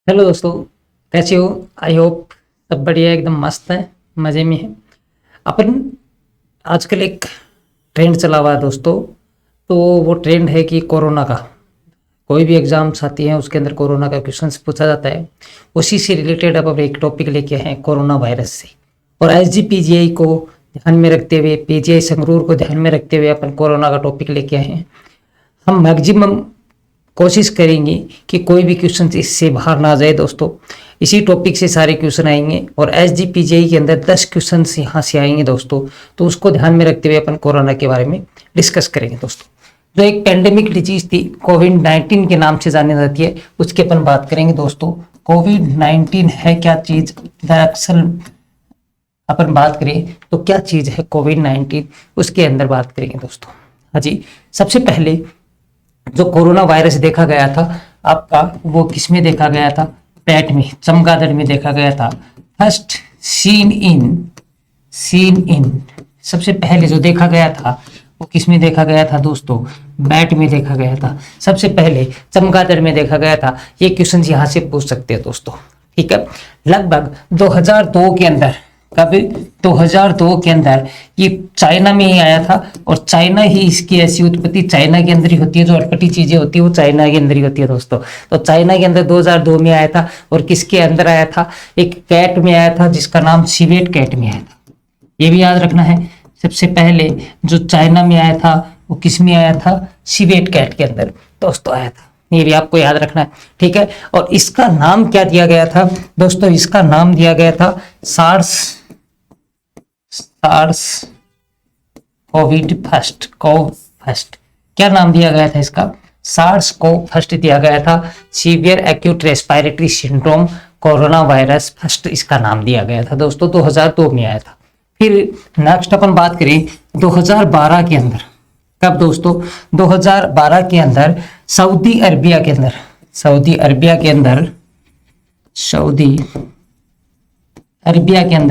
Hello दोस्तों, कैसे हो? आई होप सब बढ़िया, एकदम मस्त है, मज़े में है। अपन आजकल एक ट्रेंड चला हुआ है दोस्तों। तो वो ट्रेंड है कि कोरोना का कोई भी एग्जाम्स आती हैं उसके अंदर कोरोना का क्वेश्चंस पूछा जाता है। उसी से रिलेटेड अब एक टॉपिक लेके आए हैं, कोरोना वायरस से। और एसजीपीजीआई को ध्यान में रखते हुए, पीजीआई संगरूर को ध्यान में रखते हुए अपन कोरोना का टॉपिक लेके आए हैं। हम मैक्सिमम कोशिश करेंगे कि कोई भी क्वेश्चन इससे बाहर ना जाए दोस्तों। इसी टॉपिक से सारे क्वेश्चन आएंगे और एसजीपीजीआई के अंदर 10 क्वेश्चन यहाँ से आएंगे दोस्तों। तो उसको ध्यान में रखते हुए अपन कोरोना के बारे में डिस्कस करेंगे दोस्तों। जो एक पेंडेमिक डिजीज थी, कोविड-19 के नाम से जानी जाती है, उसकी अपन बात करेंगे दोस्तों। कोविड-19 है क्या चीज़? दरअसल अपन बात करें तो क्या चीज़ है कोविड-19, उसके अंदर बात करेंगे दोस्तों। हाँ जी, सबसे पहले जो कोरोना वायरस देखा गया था आपका, वो किस में देखा गया था? पेट में, चमगादड़ में देखा गया था। फर्स्ट सीन इन सबसे पहले जो देखा गया था वो किस में देखा गया था दोस्तों? बैट में देखा गया था। सबसे पहले चमगादड़ में देखा गया था। ये क्वेश्चन यहाँ से पूछ सकते हैं दोस्तों, ठीक है। लगभग 2002 के अंदर, कब? 2002 के अंदर ये चाइना में ही आया था। और चाइना ही इसकी ऐसी उत्पत्ति चाइना के अंदर ही होती है। जो अटपटी चीजें होती है वो चाइना के अंदर ही होती है दोस्तों। तो चाइना के अंदर 2002 में आया था। और किसके अंदर आया था? एक कैट में आया था जिसका नाम सिवेट कैट में आया था। ये भी याद रखना है। सबसे पहले जो चाइना में आया था वो किस में आया था? सिवेट कैट के अंदर दोस्तों आया था। ये भी आपको याद रखना है, ठीक है। और इसका नाम क्या दिया गया था दोस्तों? इसका नाम दिया गया था सार्स कोविड फर्स्ट। क्या नाम दिया गया था इसका? सार्स को फर्स्ट दिया गया था। Severe acute respiratory syndrome corona virus first इसका नाम दिया गया था दोस्तों। 2002 में आया था। फिर नेक्स्ट अपन बात करें 2012 के अंदर। कब दोस्तों? 2012 के अंदर सऊदी अरबिया के अंदर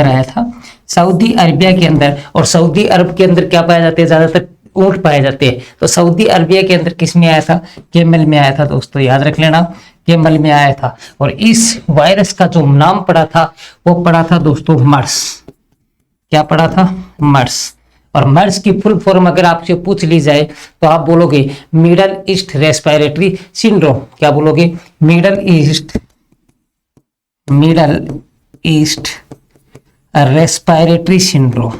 आया था। सऊदी अरबिया के अंदर, और सऊदी अरब के अंदर क्या पाए जाते हैं? ज्यादातर ऊंट पाए जाते हैं। तो सऊदी अरबिया के अंदर किस में आया था? केमल में आया था दोस्तों, याद रख लेना, केमल में आया था। और इस वायरस का जो नाम पड़ा था वो पड़ा था दोस्तों मर्स। क्या पड़ा था? मर्स। और मर्स की फुल फॉर्म अगर आपसे पूछ ली जाए तो आप बोलोगे मिडल ईस्ट रेस्पिरेटरी सिंड्रोम। क्या बोलोगे? Middle east respiratory syndrome.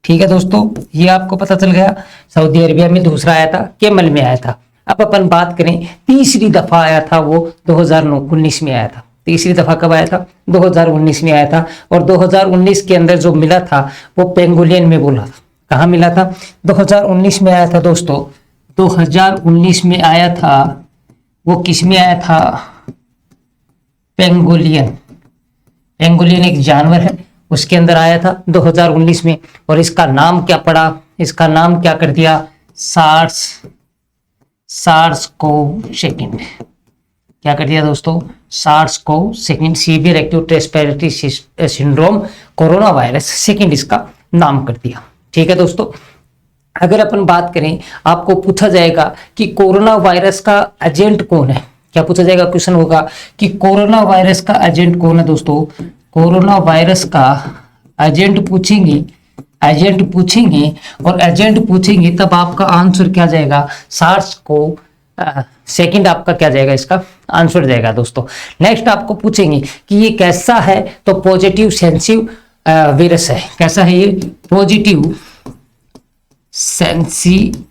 ठीक है दोस्तों, ये आपको पता चल गया। सऊदी अरेबिया में दूसरा आया था, केमल में आया था। अब अपन बात करें तीसरी दफा आया था, वो 2019 में आया था। तीसरी दफा कब आया था? 2019 में आया था। और 2019 के अंदर जो मिला था वो पेंगोलियन में बोला था। कहाँ मिला था? 2019 में आया था दोस्तों। 2019 में आया था, वो किस में आया था? पेंगोलियन एक जानवर है, उसके अंदर आया था 2019 में। और इसका नाम क्या पड़ा? इसका नाम क्या कर दिया? सार्स को सेकंड। क्या कर दिया दोस्तों? सार्स को second, severe acute respiratory syndrome corona virus second इसका नाम कर दिया। ठीक है दोस्तों, अगर अपन बात करें, आपको पूछा जाएगा कि कोरोना वायरस का एजेंट कौन है। क्या पूछा जाएगा? क्वेश्चन होगा कि कोरोना वायरस का एजेंट कौन है दोस्तों। कोरोना वायरस का एजेंट पूछेंगे और एजेंट पूछेंगे तब आपका आंसर क्या जाएगा? सार्स को सेकंड आपका क्या जाएगा? इसका आंसर जाएगा दोस्तों। नेक्स्ट आपको पूछेंगे कि ये कैसा है, तो पॉजिटिव सेंसिव वायरस है। कैसा है ये? पॉजिटिव सेंसिव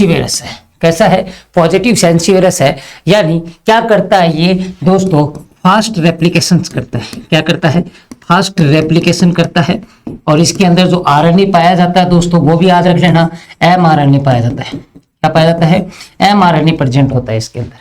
वायरस है। कैसा है? पॉजिटिव सेंसिव वायरस है। यानी क्या करता है ये दोस्तों? फास्ट रेप्लिकेशन करता है। क्या करता है? फास्ट रेप्लिकेशन करता है। और इसके अंदर जो आरएनए पाया जाता है दोस्तों, वो भी याद रख लेना, एमआरएनए पाया जाता है। क्या पाया जाता है? एमआरएनए प्रेजेंट होता है इसके अंदर।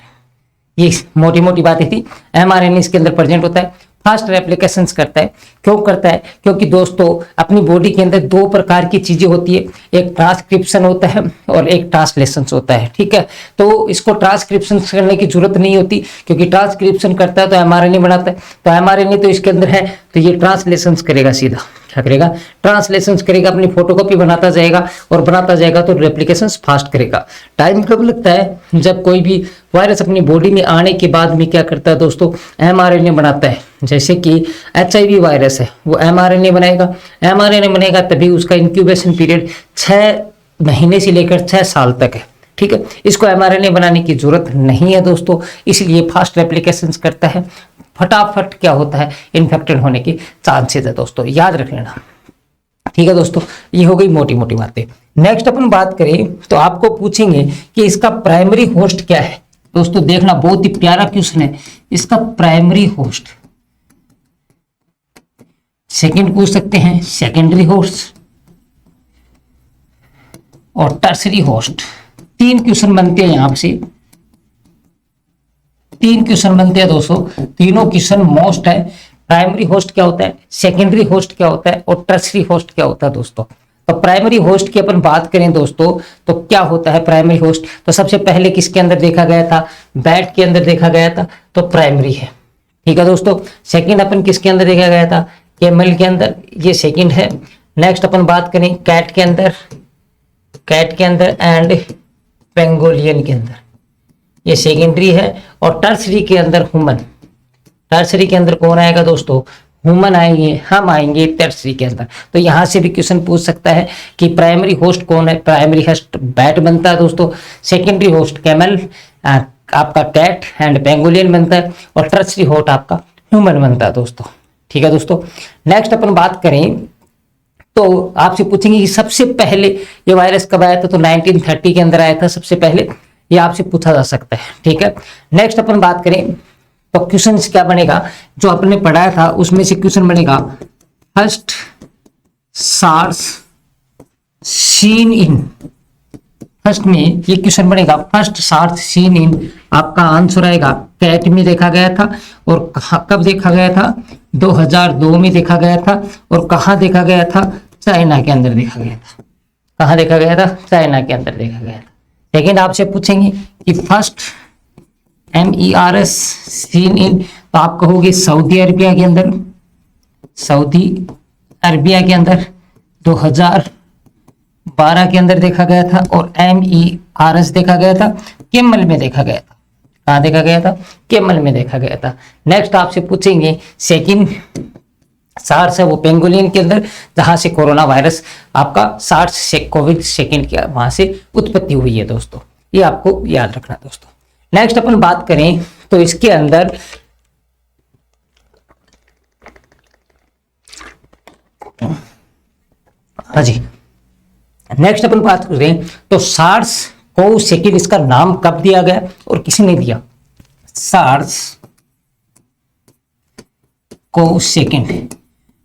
ये मोटी मोटी बातें थी। एमआरएनए इसके अंदर प्रेजेंट होता है, फास्ट रेप्लिकेशंस करता है। क्यों करता है? क्योंकि दोस्तों अपनी बॉडी के अंदर दो प्रकार की चीजें होती है, एक ट्रांसक्रिप्शन होता है और एक ट्रांसलेशन होता है। ठीक है, तो इसको ट्रांसक्रिप्शन करने की जरूरत नहीं होती, क्योंकि ट्रांसक्रिप्शन करता है तो एमआरएनए बनाता है। तो एमआरएनए तो इसके अंदर है, तो ये ट्रांसलेशन करेगा सीधा। क्या करेगा, ट्रांसलेशन करेगा, अपनी फोटोकॉपी बनाता जाएगा और बनाता जाएगा तो रेप्लिकेशन फास्ट करेगा। टाइम कब लगता है, जब कोई भी वायरस अपनी बॉडी में आने के बाद में क्या करता है दोस्तों, mRNA बनाता है। जैसे कि HIV वायरस है, वो mRNA बनाएगा, mRNA बनेगा तभी उसका इंक्यूबेशन पीरियड 6 महीने से लेकर 6 साल तक है। ठीक है, इसको mRNA बनाने की जरूरत नहीं है दोस्तों, इसलिए फास्ट रेप्लिकेशन करता है, फटाफट क्या होता है, इन्फेक्टेड होने के चांसेस है दोस्तों, याद रख लेना। ठीक है दोस्तों, ये हो गई मोटी मोटी बातें। नेक्स्ट अपन बात करें तो आपको पूछेंगे कि इसका प्राइमरी होस्ट क्या है। दोस्तों देखना, बहुत ही प्यारा क्वेश्चन है, इसका प्राइमरी होस्ट। सेकंड पूछ सकते हैं सेकेंडरी होस्ट और टर्सरी होस्ट। 3 क्वेश्चन बनते हैं यहां से, 3 क्वेश्चन बनते हैं दोस्तों, तीनों क्वेश्चन मोस्ट है। प्राइमरी होस्ट क्या होता है, सेकेंडरी होस्ट क्या होता है और टर्सरी होस्ट क्या होता है दोस्तों। तो प्राइमरी होस्ट की अपन बात करें दोस्तों तो क्या होता है प्राइमरी होस्ट, तो सबसे पहले किसके अंदर देखा गया था, बैट के अंदर देखा गया था, तो प्राइमरी है। ठीक है दोस्तों, सेकंड अपन किसके अंदर देखा गया था, कैमल के अंदर, ये सेकंड है। नेक्स्ट अपन बात करें कैट के अंदर, कैट के अंदर एंड पेंगोलियन के अंदर, ये सेकेंडरी है। और टर्सरी के अंदर ह्यूमन, टर्सरी के अंदर कौन आएगा दोस्तों, ह्यूमन आएंगे, हम आएंगे टर्सरी के अंदर। तो यहां से भी क्वेश्चन पूछ सकता है कि प्राइमरी होस्ट कौन है, प्राइमरी होस्ट बैट बनता है दोस्तों, सेकेंडरी होस्ट कैमल आपका कैट एंड पेंगोलियन बनता है और टर्सरी होस्ट आपका ह्यूमन बनता है दोस्तों। ठीक है दोस्तों, नेक्स्ट अपन बात करें तो आपसे पूछेंगे कि सबसे पहले ये वायरस कब आया था, तो 1930 के अंदर आया था सबसे पहले, ये आपसे पूछा जा सकता है। ठीक है, नेक्स्ट अपन बात करें तो क्वेश्चन क्या बनेगा, जो आपने पढ़ाया था उसमें से क्वेश्चन बनेगा first SARS seen in, first में ये क्वेश्चन बनेगा फर्स्ट सार्स सीन इन, आपका आंसर आएगा कैट में देखा गया था। और कब देखा गया था, 2002 में देखा गया था। और कहाँ देखा गया था, चाइना के अंदर देखा गया था। कहाँ देखा गया था, चाइना के अंदर देखा गया था। लेकिन आपसे पूछेंगे कि फर्स्ट MERS सीन इन, तो आप कहोगे सऊदी अरबिया के अंदर, सऊदी अरबिया के अंदर 2012 के अंदर देखा गया था। और MERS देखा गया था केमल में देखा गया था। कहाँ देखा गया था, केमल में देखा गया था। नेक्स्ट आपसे पूछेंगे सेकंड सार्स है वो पेंगोलियन के अंदर, जहां से कोरोना वायरस आपका सार्स से कोविड सेकंड की वहां से उत्पत्ति हुई है दोस्तों, ये आपको याद रखना दोस्तों। नेक्स्ट अपन बात करें तो इसके अंदर हाँ जी, नेक्स्ट अपन बात करें तो सार्स को सेकंड इसका नाम कब दिया गया और किसने दिया, सार्स को सेकंड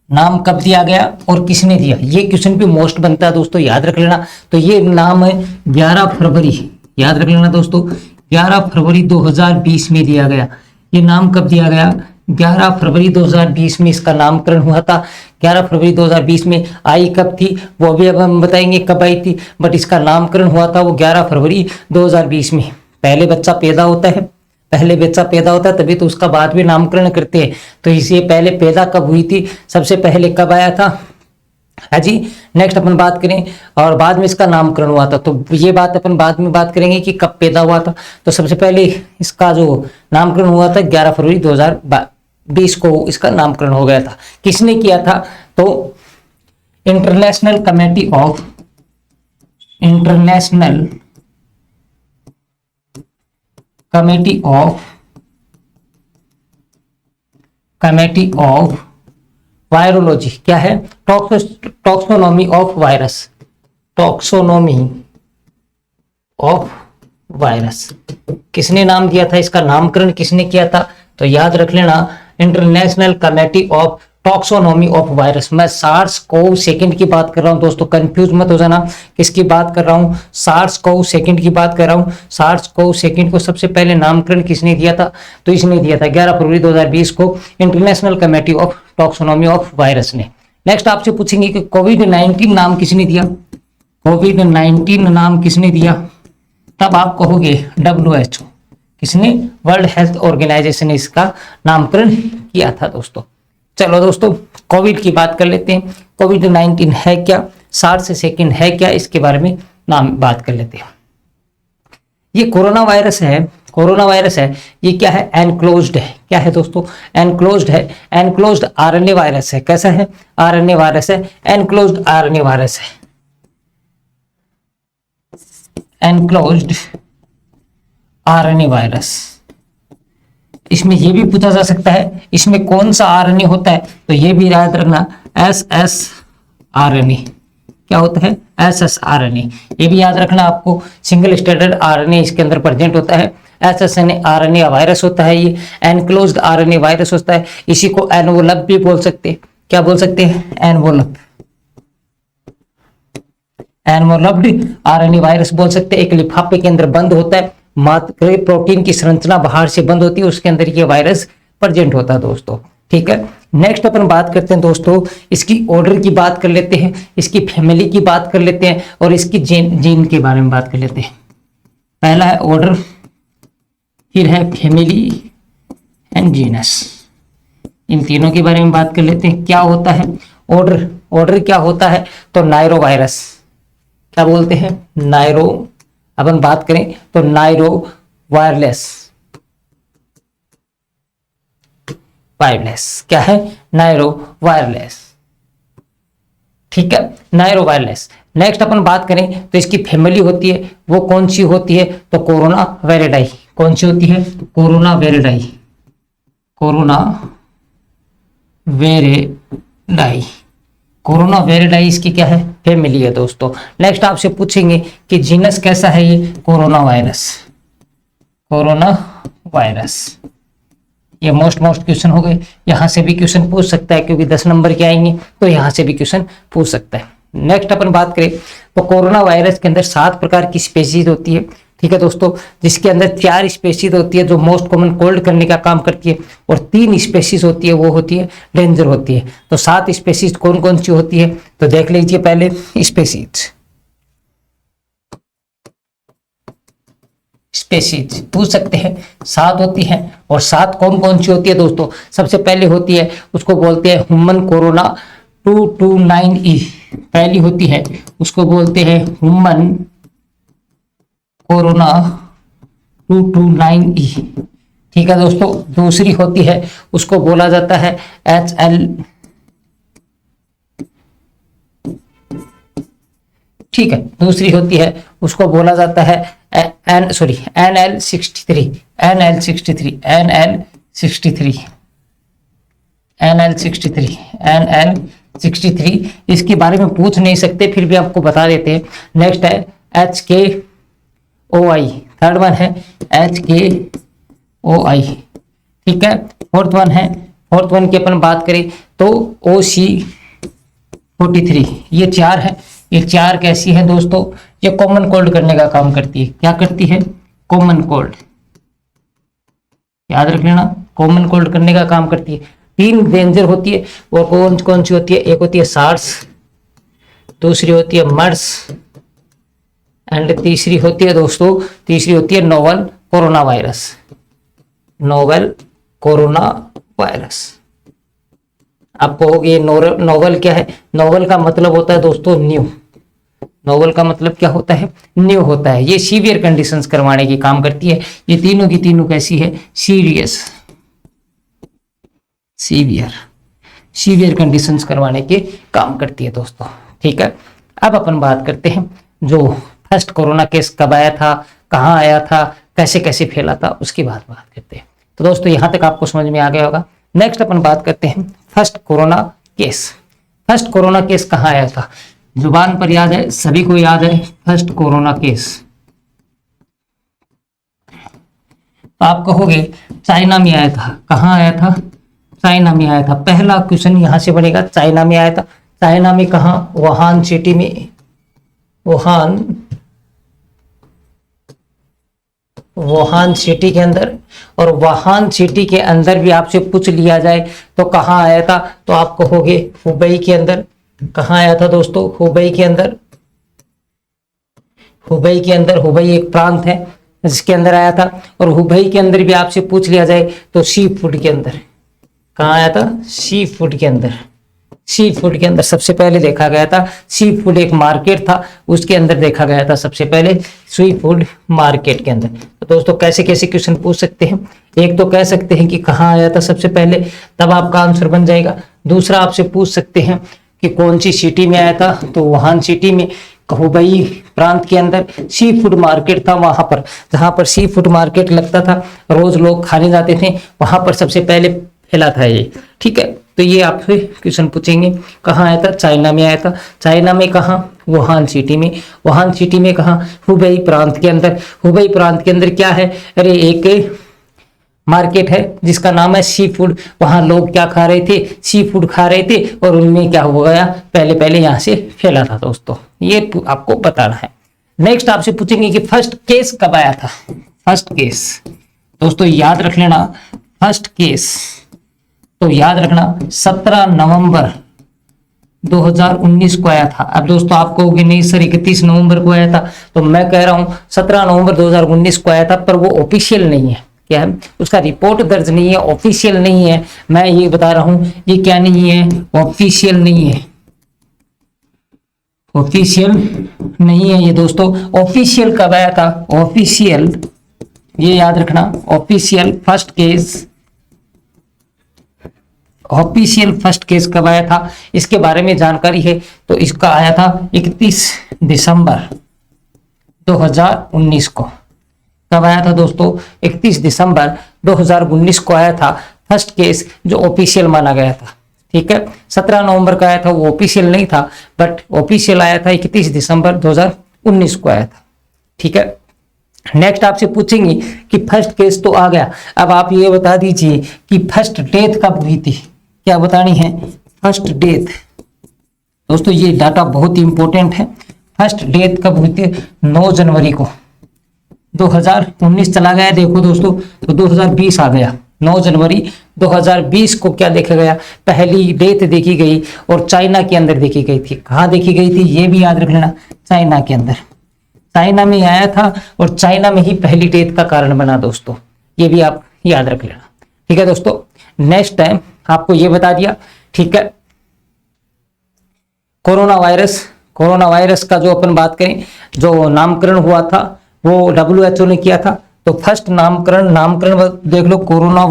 नाम कब दिया गया और किसने दिया, ये क्वेश्चन भी मोस्ट बनता है दोस्तों, याद रख लेना। तो ये नाम है 11 फरवरी, याद रख लेना दोस्तों, 11 फरवरी 2020 में दिया गया। ये नाम कब दिया गया, 11 फरवरी 2020 में इसका नामकरण हुआ था। 11 फरवरी 2020 में आई कब थी वो भी अब हम बताएंगे कब आई थी, बट इसका नामकरण हुआ था वो 11 फरवरी 2020 में। पहले बच्चा पैदा होता है, पहले बच्चा पैदा होता है तभी तो उसका बाद में नामकरण करते हैं। तो इसे पहले पैदा कब हुई थी, सबसे पहले कब आया था, है जी। नेक्स्ट अपन बात करें और बाद में इसका नामकरण हुआ था, तो ये बात अपन बाद में बात करेंगे कि कब पैदा हुआ था। तो सबसे पहले इसका जो नामकरण हुआ था 11 फरवरी 2020 को इसका नामकरण हो गया था। किसने किया था, तो इंटरनेशनल कमेटी ऑफ वायरोलॉजी, क्या है, टॉक्सोनॉमी ऑफ वायरस, टॉक्सोनॉमी ऑफ वायरस किसने नाम दिया था, इसका नामकरण किसने किया था, तो याद रख लेना international committee of taxonomy of virus. मैं सार्स कोव सेकंड की बात कर रहा हूं दोस्तों, कंफ्यूज मत हो जाना, किसकी बात कर रहा हूं, सार्स कोव सेकंड की बात कर रहा हूं। सार्स कोव सेकंड को सबसे पहले नामकरण किसने दिया था, तो इसने दिया था 11 फरवरी 2020 को international committee of taxonomy of virus ने। नेक्स्ट आपसे पूछेंगे कि कोविड-19 नाम किसने दिया, कोविड-19 नाम किसने दिया, तब आप कहोगे WHO, किसने, वर्ल्ड हेल्थ ऑर्गेनाइजेशन ने इसका नामकरण किया था दोस्तों। चलो दोस्तों, कोविड की बात कर लेते हैं। कोविड-19 है क्या, सार्स से सेकंड है क्या, इसके बारे में नाम बात कर लेते हैं। ये कोरोना वायरस है, कोरोना वायरस है, ये क्या है, एनक्लोज्ड है। क्या है दोस्तों, एनक्लोज्ड है। एनक्लोज्ड आरएनए वायरस है। कैसा है, आरएनए वायरस है, एनक्लोज्ड आरएनए वायरस है। Enclosed RNA virus. इसमें यह भी पूछा जा सकता है इसमें कौन सा आरएनए होता है, तो ये भी याद रखना, एसएस आरएनए। क्या होता है, एसएस आरएनए। ये भी याद रखना आपको, सिंगल स्ट्रैंडेड आरएनए इसके अंदर प्रेजेंट होता है। एसएसएन आरएनए वायरस होता है, ये एनक्लोज्ड आरएनए वायरस होता है। इसी को एनवोलप भी बोल सकते हैं। क्या बोल सकते हैं, एनवोलप, एनवोलप्ड आरएनए वायरस बोल सकते हैं। एक लिफाफे के अंदर बंद होता है, मात्र प्रोटीन की संरचना बाहर से बंद होती है, उसके अंदर ये वायरस प्रेजेंट होता है दोस्तों। ठीक है, नेक्स्ट अपन बात करते हैं दोस्तों, इसकी ऑर्डर की बात कर लेते हैं, इसकी फैमिली की बात कर लेते हैं, और इसकी जीन के बारे में बात कर लेते हैं। पहला है ऑर्डर, फिर है फैमिली एंड जीनस। इन तीनों के बारे में बात कर लेते हैं। क्या होता है ऑर्डर, ऑर्डर क्या होता है, तो नायरो वायरस। क्या बोलते हैं, नायरो। अपन बात करें तो नायरो वायरलेस, वायरलेस क्या है, नायरो वायरलेस। ठीक है, नायरो वायरलेस। नेक्स्ट अपन बात करें तो इसकी फैमिली होती है, वो कौन सी होती है, तो कोरोना वेरिडाई। कौन सी होती है, कोरोना वेरिडाई, कोरोना वेरिडाई, कोरोना वेरिडाई इसकी क्या है, फैमिली है दोस्तों। नेक्स्ट आपसे पूछेंगे कि जीनस कैसा है, ये कोरोना वायरस, कोरोना वायरस। ये मोस्ट क्वेश्चन हो गए। यहां से भी क्वेश्चन पूछ सकता है, क्योंकि 10 नंबर के आएंगे, तो यहां से भी क्वेश्चन पूछ सकता है। नेक्स्ट अपन बात करें तो कोरोना वायरस के अंदर 7 प्रकार की स्पेसीज होती है। ठीक है दोस्तों, जिसके अंदर 4 स्पेसीज होती है जो मोस्ट कॉमन कोल्ड करने का काम करती है, और 3 स्पेसीज होती है वो होती है डेंजर होती है। तो 7 स्पेसीज कौन कौन सी होती है, तो देख लीजिए पहले स्पेसीज। स्पेसीज पूछ सकते हैं, 7 होती है, और 7 कौन कौन सी होती है दोस्तों। सबसे पहले होती है, उसको बोलते हैं ह्यूमन कोरोना 229E। पहली होती है, उसको बोलते हैं ह्यूमन कोरोना 229E। ठीक है दोस्तों, दूसरी होती है, उसको बोला जाता है HL, ठीक है, दूसरी होती है, उसको बोला जाता है NL63, NL63, NL63, NL63, NL63। इसके बारे में पूछ नहीं सकते, फिर भी आपको बता देते हैं। नेक्स्ट है HKOI, थर्ड वन है HKOI। ठीक है, फोर्थ वन की अपन बात करें तो OC43। ये 4 है। ये 4 कैसी है दोस्तों, ये कॉमन कोल्ड करने का काम करती है। क्या करती है, कॉमन कोल्ड, याद रख लेना, कॉमन कोल्ड करने का काम करती है। 3 डेंजर होती है, और कौन कौन सी होती है, एक होती है सार्स, दूसरी होती है मर्स, एंड तीसरी होती है दोस्तों, तीसरी होती है novel corona virus, novel corona virus. आपको ये नोवेल क्या है, नोवेल का मतलब होता है दोस्तों न्यू, नोवेल का मतलब क्या होता है, न्यू होता है। ये सीवियर कंडीशंस करवाने की काम करती है। ये तीनों की तीनों कैसी है, सीरियस, सीवियर कंडीशंस करवाने के काम करती है दोस्तों। ठीक है, अब अपन बात करते हैं जो फर्स्ट कोरोना केस कब आया था, कहाँ आया था, कैसे कैसे फैला था, उसकी बात करते हैं। तो दोस्तों यहाँ तक आपको समझ में आ गया होगा। नेक्स्ट अपन बात करते हैं first corona case. First corona case कहाँ आया था, जुबान पर याद है, सभी को याद है, फर्स्ट कोरोना केस। तो आप कहोगे चाइना में आया था। कहाँ आया था, चाइना में आया था। पहला क्वेश्चन यहां से बनेगा, चाइना में आया था। चाइना में कहा, वुहान सिटी में, वुहान सिटी के अंदर। और वुहान सिटी के अंदर भी आपसे पूछ लिया जाए तो कहाँ आया था, तो आप कहोगे हुबई के अंदर। कहाँ आया था दोस्तों, हुबई के अंदर। हुबई के अंदर, हुबई एक प्रांत है जिसके अंदर आया था। और हुबई के अंदर भी आपसे पूछ लिया जाए तो सी फूड के अंदर, कहाँ आया था? सी फूड के अंदर। सी फूड के अंदर सबसे पहले देखा गया था। सी फूड एक मार्केट था, उसके अंदर देखा गया था सबसे पहले, सी फूड मार्केट के अंदर। तो दोस्तों कैसे कैसे क्वेश्चन पूछ सकते हैं, एक तो कह सकते हैं कि कहाँ आया था सबसे पहले, तब आपका आंसर बन जाएगा। दूसरा आपसे पूछ सकते हैं कि कौन सी सिटी में आया था, तो वुहान सिटी में, हुबई प्रांत के अंदर सी फूड मार्केट था, वहां पर जहां पर सी फूड मार्केट लगता था, रोज लोग खाने जाते थे, वहां पर सबसे पहले फैला था ये। ठीक है, तो ये आपसे क्वेश्चन पूछेंगे। कहाँ आया था? चाइना में आया था। चाइना में कहाँ? वुहान सिटी में। वुहान सिटी में कहाँ? हुबई प्रांत के अंदर। हुबई प्रांत के अंदर क्या है? अरे एक मार्केट है जिसका नाम है सी फूड। वहां लोग क्या खा रहे थे? सी फूड खा रहे थे, और उनमें क्या हो गया, पहले पहले यहाँ से फैला था दोस्तों, ये आपको बताना है। नेक्स्ट आपसे पूछेंगे कि फर्स्ट केस कब आया था? फर्स्ट केस दोस्तों याद रख लेना, फर्स्ट केस तो याद रखना 17 नवंबर 2019 को आया था। अब दोस्तों आप कहोगे नहीं सर 31 नवंबर को आया था, तो मैं कह रहा हूं 17 नवंबर 2019 को आया था, पर वो ऑफिशियल नहीं है। क्या है? उसका रिपोर्ट दर्ज नहीं है, ऑफिशियल नहीं है। मैं ये बता रहा हूं, ये क्या नहीं है? ऑफिशियल नहीं है, ऑफिशियल नहीं है ये दोस्तों। ऑफिशियल कब आया था? ऑफिशियल, ये याद रखना, official first case, official first case कब आया था, इसके बारे में जानकारी है तो इसका आया था 31 दिसंबर 2019 को। कब आया था दोस्तों? 31 दिसंबर 2019 को आया था फर्स्ट केस, जो ऑफिशियल माना गया था। ठीक है, 17 नवंबर का आया था, वो ऑफिशियल नहीं था, बट ऑफिशियल आया था 31 दिसंबर 2019 को आया था। ठीक है, नेक्स्ट आपसे पूछेंगे कि फर्स्ट केस तो आ गया, अब आप ये बता दीजिए कि फर्स्ट डेथ कब हुई थी। क्या बतानी है? फर्स्ट डेथ दोस्तों, ये डाटा बहुत ही इंपॉर्टेंट है। फर्स्ट डेथ कब हुई थी? 9 जनवरी को। 2019 चला गया देखो दोस्तों, तो 2020 आ गया। 9 जनवरी 2020 को क्या देखा गया? पहली डेथ देखी गई, और चाइना के अंदर देखी गई थी। कहाँ देखी गई थी? ये भी याद रख लेना, चाइना के अंदर। चाइना में आया था, और चाइना में ही पहली डेथ का कारण बना दोस्तों, ये भी आप याद रख लेना। ठीक है दोस्तों, नेक्स्ट टाइम आपको ये बता दिया। ठीक है, कोरोना वायरस का जो अपन बात करें, जो नामकरण हुआ था वो WHO ने किया था। तो फर्स्ट नामकरण देख लो, कोरोना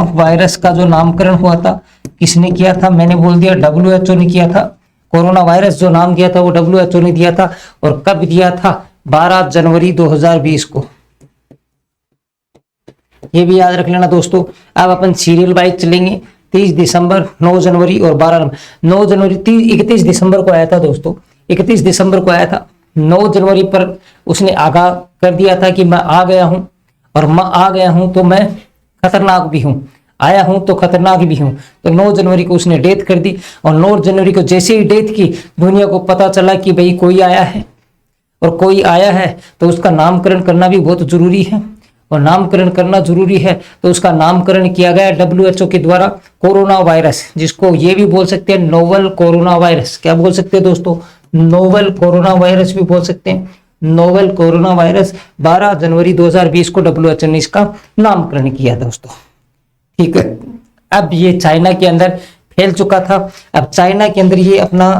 वायरस का जो नामकरण हुआ था किसने किया था? मैंने बोल दिया WHO ने किया था। कोरोना वायरस जो नाम दिया था वो WHO ने दिया था, और कब दिया था? 12 जनवरी 2020 को। ये भी याद रख लेना दोस्तों। अब अपन सीरियल वाइज चलेंगे, 30 दिसंबर, 9 जनवरी और 9 जनवरी 31 दिसंबर को आया था दोस्तों। 31 दिसंबर को आया था। 9 जनवरी पर उसने आगाह कर दिया था कि मैं आ गया हूं, और मैं आ गया हूं तो मैं खतरनाक भी हूं, आया हूं तो खतरनाक भी हूं। तो 9 जनवरी को उसने डेथ कर दी, और 9 जनवरी को जैसे ही डेथ की, दुनिया को पता चला कि भाई कोई आया है, और कोई आया है तो उसका नामकरण करना भी बहुत जरूरी है, और नामकरण करना जरूरी है तो उसका नामकरण किया गया WHO के द्वारा कोरोना वायरस, जिसको ये भी बोल सकते हैं नोवल कोरोना वायरस। क्या बोल सकते हैं दोस्तों? नोवल कोरोना वायरस भी बोल सकते हैं, नोवल कोरोना वायरस। 12 जनवरी 2020 को WHO ने इसका नामकरण किया दोस्तों। ठीक है, अब ये चाइना के अंदर फैल चुका था। अब चाइना के अंदर ये अपना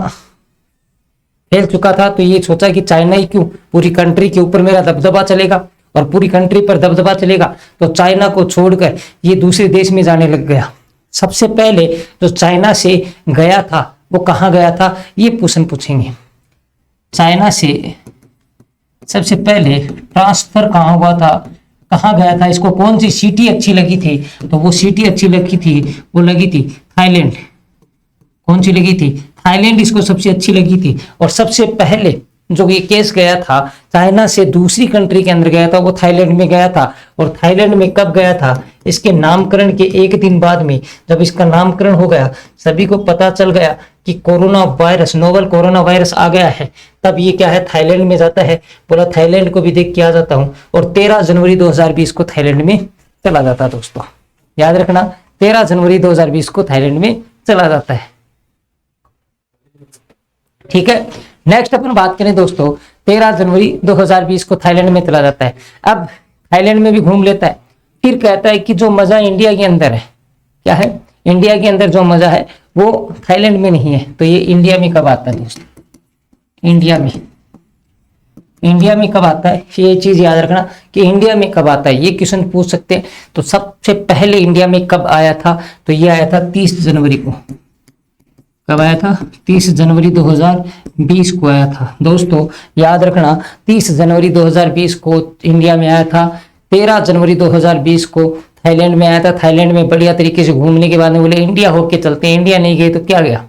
फैल चुका था, तो ये सोचा कि चाइना ही क्यों, पूरी कंट्री के ऊपर मेरा दबदबा चलेगा, और पूरी कंट्री पर दबदबा चलेगा, तो चाइना को छोड़कर ये दूसरे देश में जाने लग गया। सबसे पहले जो चाइना से गया था वो कहाँ गया था, ये क्वेश्चन पूछेंगे। चाइना से सबसे पहले ट्रांसफर कहाँ हुआ था, कहाँ गया था, इसको कौन सी सिटी अच्छी लगी थी? तो वो सिटी अच्छी लगी थी, वो लगी थी थाईलैंड। कौन सी लगी थी? थाईलैंड इसको सबसे अच्छी लगी थी। और सबसे पहले जो ये केस गया था चाइना से दूसरी कंट्री के अंदर गया था, वो थाईलैंड में गया था। और थाईलैंड में कब गया था? इसके नामकरण के एक दिन बाद में, जब इसका नामकरण हो गया, सभी को पता चल गया कि corona virus, novel corona virus आ गया है, तब ये क्या है, थाईलैंड में जाता है। बोला थाईलैंड को भी देख के आ जाता हूँ, और 13 जनवरी 2020 को थाईलैंड में चला जाता दोस्तों। याद रखना, 13 जनवरी 2020 को थाईलैंड में चला जाता है। ठीक है, नेक्स्ट अपन बात करें दोस्तों, 13 जनवरी 2020 को थाईलैंड में चला जाता है। अब थाईलैंड में भी घूम लेता है, फिर कहता है कि जो मजा इंडिया के अंदर है क्या है, इंडिया के अंदर जो मजा है वो थाईलैंड में नहीं है। तो ये इंडिया में कब आता है दोस्तों, इंडिया में कब आता है, ये चीज याद रखना कि इंडिया में कब आता है, ये क्वेश्चन पूछ सकते हैं। तो सबसे पहले इंडिया में कब आया था, तो ये आया था 30 जनवरी को। कब आया था, 30 जनवरी 2020 को आया था दोस्तों, याद रखना 30 जनवरी 2020 को इंडिया में आया था। 13 जनवरी 2020 को थाईलैंड में आया था। थाईलैंड में बढ़िया तरीके से घूमने के बाद में बोले इंडिया होके चलते हैं, इंडिया नहीं गए तो क्या गया।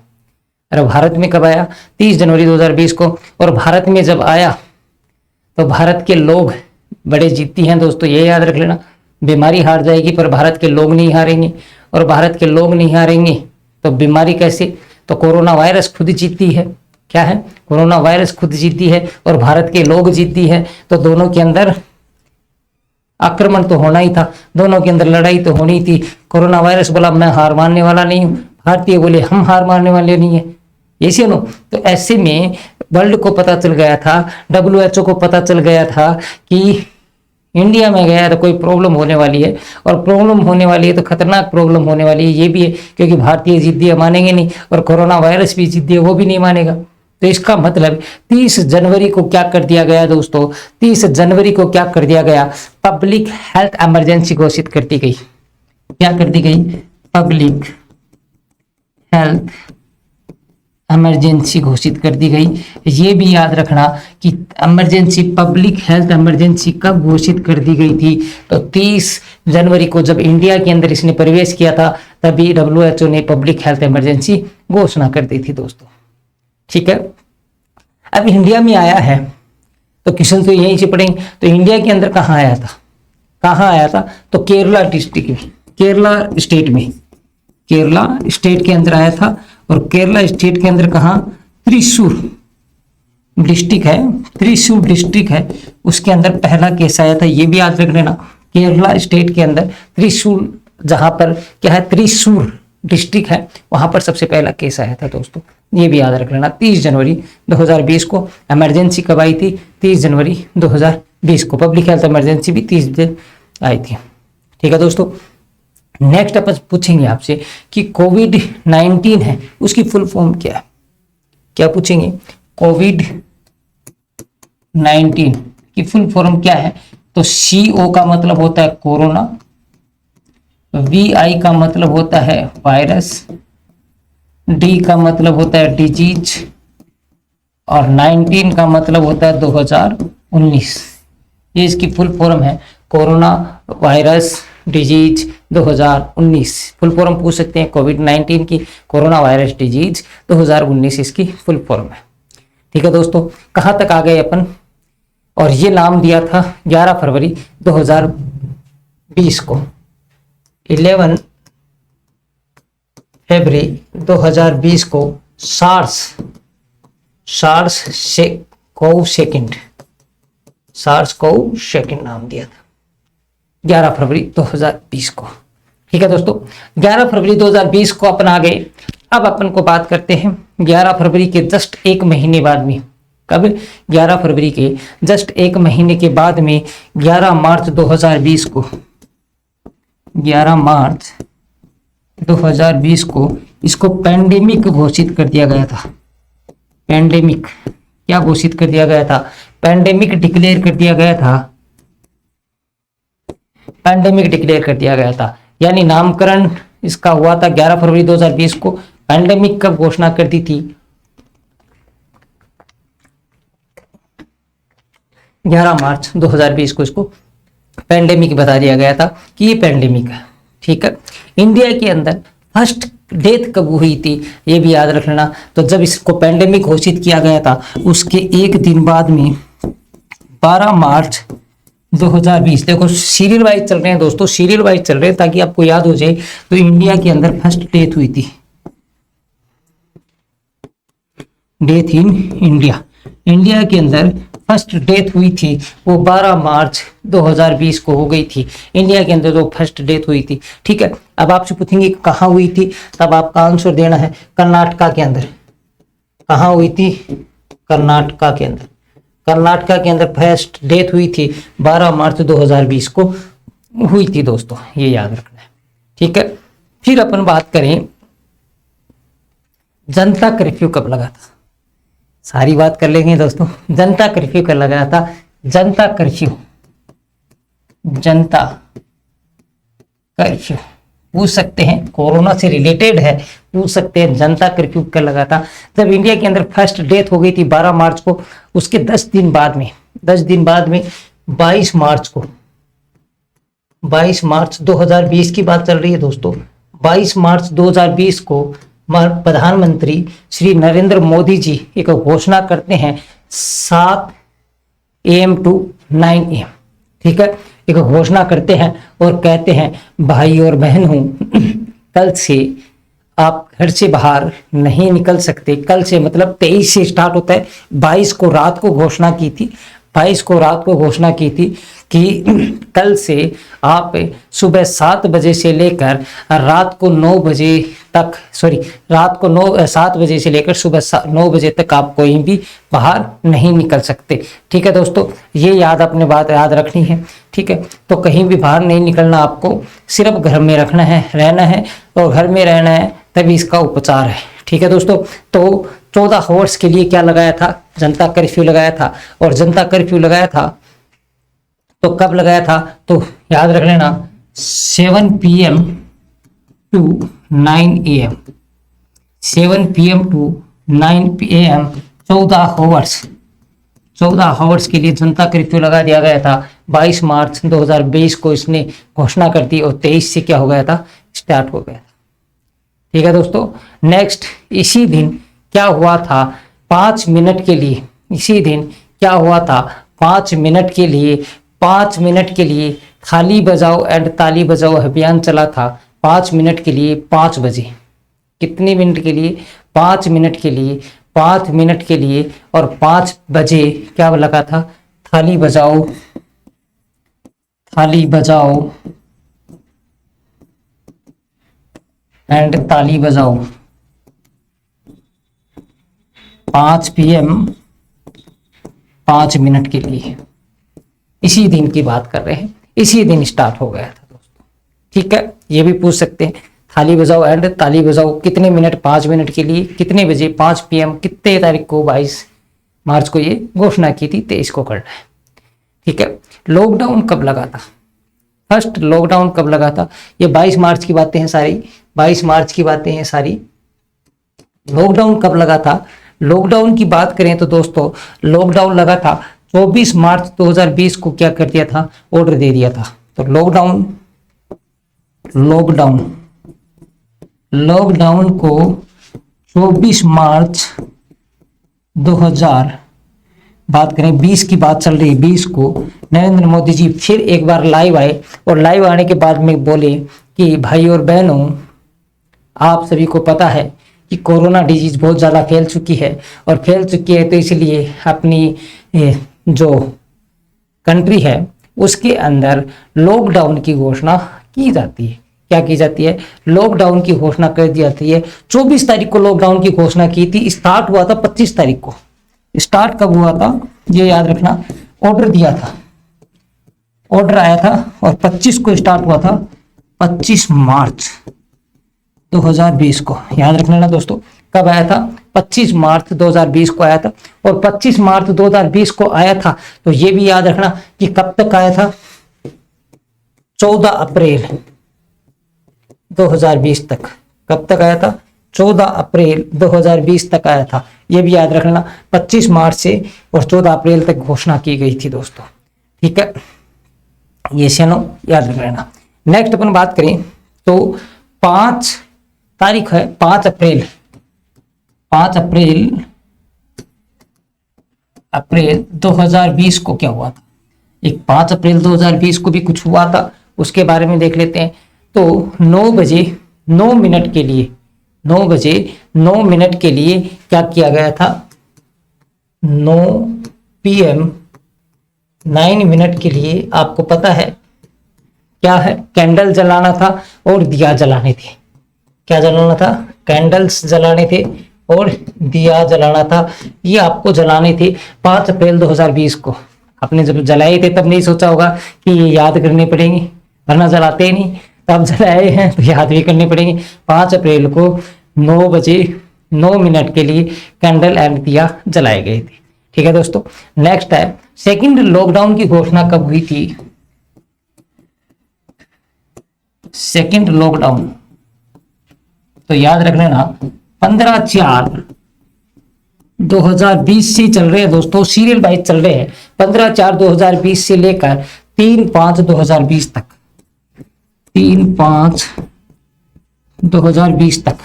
अरे भारत में कब आया, 30 जनवरी 2020 को। और भारत में जब आया तो भारत के लोग बड़े जीती हैं दोस्तों, ये याद रख लेना। बीमारी हार जाएगी पर भारत के लोग नहीं हारेंगे, और भारत के लोग नहीं हारेंगे तो बीमारी कैसे, तो कोरोना वायरस खुद जीती है। क्या है, कोरोना वायरस खुद जीती है और भारत के लोग जीती है। तो दोनों के अंदर आक्रमण तो होना ही था, दोनों के अंदर लड़ाई तो होनी थी। कोरोना वायरस बोला मैं हार मानने वाला नहीं हूँ, भारतीय बोले हम हार मानने वाले नहीं है, ऐसे नो। तो ऐसे में वर्ल्ड को पता चल गया था, WHO को पता चल गया था कि इंडिया में गया तो कोई प्रॉब्लम होने वाली है, और प्रॉब्लम होने वाली है तो खतरनाक प्रॉब्लम होने वाली है। ये भी है क्योंकि भारतीय जिद्दी मानेंगे नहीं, और कोरोना वायरस भी जिद्दी वो भी नहीं मानेगा। तो इसका मतलब 30 जनवरी को क्या कर दिया गया दोस्तों, 30 जनवरी को क्या कर दिया गया, पब्लिक हेल्थ इमरजेंसी घोषित कर दी गई। क्या कर दी गई, पब्लिक हेल्थ इमरजेंसी घोषित कर दी गई। ये भी याद रखना कि इमरजेंसी, पब्लिक हेल्थ इमरजेंसी कब घोषित कर दी गई थी, तो 30 जनवरी को जब इंडिया के अंदर इसने प्रवेश किया था तभी WHO ने पब्लिक हेल्थ इमरजेंसी घोषणा कर दी थी दोस्तों। ठीक है, अब इंडिया में आया है तो क्वेश्चन तो यहीं से पढ़ेंगे। तो इंडिया के अंदर कहाँ आया था, कहाँ आया था, तो केरला डिस्ट्रिक्ट में, केरला स्टेट में, केरला स्टेट के अंदर आया था। और केरला स्टेट के अंदर कहाँ, त्रिशूर डिस्ट्रिक्ट है, त्रिशूर डिस्ट्रिक्ट है, उसके अंदर पहला केस आया था। ये भी याद रख लेना, केरला स्टेट के अंदर त्रिशूर, जहां पर क्या है, त्रिशूर डिस्ट्रिक्ट है, वहां पर सबसे पहला केस आया था दोस्तों। ये भी याद रख लेना। 30 जनवरी 2020 को इमरजेंसी कब आई थी, 30 जनवरी 2020 को। पब्लिक हेल्थ इमरजेंसी भी 30 दिन आई थी। ठीक है दोस्तों, नेक्स्ट अपन पूछेंगे आपसे कि कोविड-19 है उसकी फुल फॉर्म क्या है। क्या पूछेंगे, कोविड-19 की फुल फॉर्म क्या है, तो CO का मतलब होता है कोरोना, VI का मतलब होता है वायरस, D का मतलब होता है डिजीज, और 19 का मतलब होता है 2019। ये इसकी फुल फॉर्म है, corona virus disease 2019। Full form पूछ सकते हैं कोविड-19 की, कोरोना वायरस डिजीज 2019 इसकी फुल फॉर्म है। ठीक है दोस्तों, कहाँ तक आ गए अपन, और ये नाम दिया था 11 फरवरी 2020 को। 11 फरवरी 2020 को सार्स कोव सेकंड नाम दिया था 11 फरवरी 2020 को। ठीक है दोस्तों, 11 फरवरी 2020 को अपन आ गए। अब अपन को बात करते हैं 11 फरवरी के जस्ट एक महीने बाद में। कब, 11 फरवरी के जस्ट एक महीने के बाद में 11 मार्च 2020 को, 11 मार्च 2020 को इसको पैंडेमिक घोषित कर दिया गया था। पैंडेमिक क्या घोषित कर दिया गया था, पैंडेमिक डिक्लेयर कर दिया गया था, पैंडेमिक डिक्लेयर कर दिया गया था। यानी नामकरण इसका हुआ था 11 फरवरी 2020 को। पैंडेमिक कब घोषणा कर दी थी, 11 मार्च 2020 को इसको पैंडेमिक बता दिया गया था कि ये पैंडेमिक है। ठीक है, इंडिया के अंदर फर्स्ट डेथ कब हुई थी ये भी याद रख लेना। तो जब इसको पैंडेमिक घोषित किया गया था उसके एक दिन बाद में 12 मार्च 2020, देखो सीरियल वाइज चल रहे हैं दोस्तों, सीरियल वाइज चल रहे हैं ताकि आपको याद हो जाए। तो इंडिया के अंदर फर्स्ट डेथ हुई थी, डेथ इन इंडिया, इंडिया के अंदर फर्स्ट डेथ हुई थी वो 12 मार्च 2020 को हो गई थी। इंडिया के अंदर जो फर्स्ट डेथ हुई थी। ठीक है, अब आपसे पूछेंगे कहाँ हुई थी, तब आपका आंसर देना है कर्नाटका के अंदर। कहाँ हुई थी, कर्नाटका के अंदर। कर्नाटका के अंदर फर्स्ट डेथ हुई थी 12 मार्च 2020 को हुई थी दोस्तों, ये याद रखना है। ठीक है, फिर अपन बात करें जनता कर्फ्यू कब लगा था, सारी बात कर लेंगे दोस्तों। जनता कर्फ्यू कब लगा था? जनता कर्फ्यू, जनता कर्फ्यू पूछ सकते हैं, कोरोना से रिलेटेड है, पूछ सकते हैं जनता कर्फ्यू कब लगा था? जब इंडिया के अंदर फर्स्ट डेथ हो गई थी 12 मार्च को, उसके 10 दिन बाद में 22 मार्च को, 22 मार्च 2020 की बात चल रही है दोस्तों। 22 मार्च 2020 को प्रधानमंत्री श्री नरेंद्र मोदी जी एक घोषणा करते हैं 7 AM to 9 AM, ठीक है, एक घोषणा करते हैं और कहते हैं भाई और बहनों, कल से आप घर से बाहर नहीं निकल सकते। कल से मतलब 23 से स्टार्ट होता है। 22 को रात को घोषणा की थी, 22 को रात को घोषणा की थी कि कल से आप सुबह 7 बजे से लेकर रात को 9 बजे तक, रात को 7 बजे से लेकर सुबह 9 बजे तक आप कोई भी बाहर नहीं निकल सकते। ठीक है दोस्तों, ये अपने बात याद रखनी है। ठीक है, तो कहीं भी बाहर नहीं निकलना, आपको सिर्फ घर में रहना है और घर में रहना है, तभी इसका उपचार है। ठीक है दोस्तों, तो 14 आवर्स के लिए क्या लगाया था? जनता कर्फ्यू लगाया था। और जनता कर्फ्यू लगाया था तो कब लगाया था? तो याद रख लेना 7 PM to 9 AM, 7 PM to 9 AM, 14 hours के लिए जनता कर्फ्यू लगा दिया गया था। 22 मार्च 2020 को इसने घोषणा कर दी और 23 से क्या हो गया था? स्टार्ट हो गया। ठीक है दोस्तों, नेक्स्ट इसी दिन क्या हुआ था? 5 मिनट के लिए, इसी दिन क्या हुआ था? 5 मिनट के लिए थाली बजाओ एंड ताली बजाओ अभियान चला था। 5 मिनट के लिए 5 बजे, कितने मिनट के लिए? 5 मिनट के लिए, 5 मिनट के लिए और 5 बजे क्या लगा था? थाली बजाओ एंड ताली बजाओ। 5 PM 5 मिनट के लिए, इसी दिन की बात कर रहे हैं, इसी दिन स्टार्ट हो गया था दोस्तों। ठीक है, ये भी पूछ सकते हैं, थाली बजाओ एंड ताली बजाओ कितने मिनट? 5 मिनट के लिए, कितने बजे? 5 PM, कितने तारीख को? 22 मार्च को ये घोषणा की थी, 23 को करना है। ठीक है, लॉकडाउन कब लगा था? फर्स्ट लॉकडाउन कब लगा था? ये 22 मार्च की बातें हैं सारी, 22 मार्च की बातें हैं सारी। लॉकडाउन कब लगा था? लॉकडाउन की बात करें तो दोस्तों, लॉकडाउन लगा था 24 मार्च 2020 को। क्या कर दिया था? ऑर्डर दे दिया था। तो लॉकडाउन को 24 मार्च 2000 बात करें, 20 की बात चल रही है, 20 को नरेंद्र मोदी जी फिर एक बार लाइव आए और लाइव आने के बाद में बोले कि भाई और बहनों, आप सभी को पता है कि कोरोना डिजीज बहुत ज़्यादा फैल चुकी है तो इसलिए अपनी जो कंट्री है उसके अंदर लॉकडाउन की घोषणा की जाती है। क्या की जाती है? लॉकडाउन की घोषणा कर दी जाती है। 24 तारीख को लॉकडाउन की घोषणा की थी, स्टार्ट हुआ था 25 तारीख को। स्टार्ट कब हुआ था ये याद रखना, ऑर्डर दिया था, ऑर्डर आया था और 25 को स्टार्ट हुआ था, 25 मार्च 2020 को। याद रखना ना दोस्तों, कब आया था? 25 मार्च 2020 को आया था। और 25 मार्च 2020 को आया था तो ये भी याद रखना कि कब तक आया था? 14 अप्रैल 2020 तक। कब तक आया था? 14 अप्रैल 2020 तक आया था। ये भी याद रखना, 25 मार्च से और 14 अप्रैल तक घोषणा की गई थी दोस्तों। ठीक है, ये सेनो याद रख लेना। नेक्स्ट अपन बात करें तो 5 तारीख है, 5 अप्रैल 2020 को क्या हुआ था? एक 5 अप्रैल 2020 को भी कुछ हुआ था, उसके बारे में देख लेते हैं। तो 9 बजे 9 मिनट के लिए, 9 बजे 9 मिनट के लिए क्या किया गया था? 9 PM 9 मिनट के लिए आपको पता है क्या है? कैंडल जलाना था और दिया जलाने थे। क्या जलाना था? कैंडल्स जलाने थे और दिया जलाना था। ये आपको जलाने थे 5 अप्रैल 2020 को। आपने जब जलाए थे तब नहीं सोचा होगा कि ये याद करने पड़ेंगे, वरना जलाते ही नहीं। तो आप जलाए हैं तो याद भी करने पड़ेंगे। 5 अप्रैल को 9 बजे 9 मिनट के लिए कैंडल एंड दिया जलाए गए थे। ठीक है दोस्तों। नेक्स्ट है, सेकंड लॉकडाउन की घोषणा कब हुई थी? सेकंड लॉकडाउन तो याद रख लेना 15/4/2020 से चल रहे हैं दोस्तों, सीरियल वाइज चल रहे हैं। 15/4/2020 से लेकर 3/5/2020 तक, 3/5/2020 तक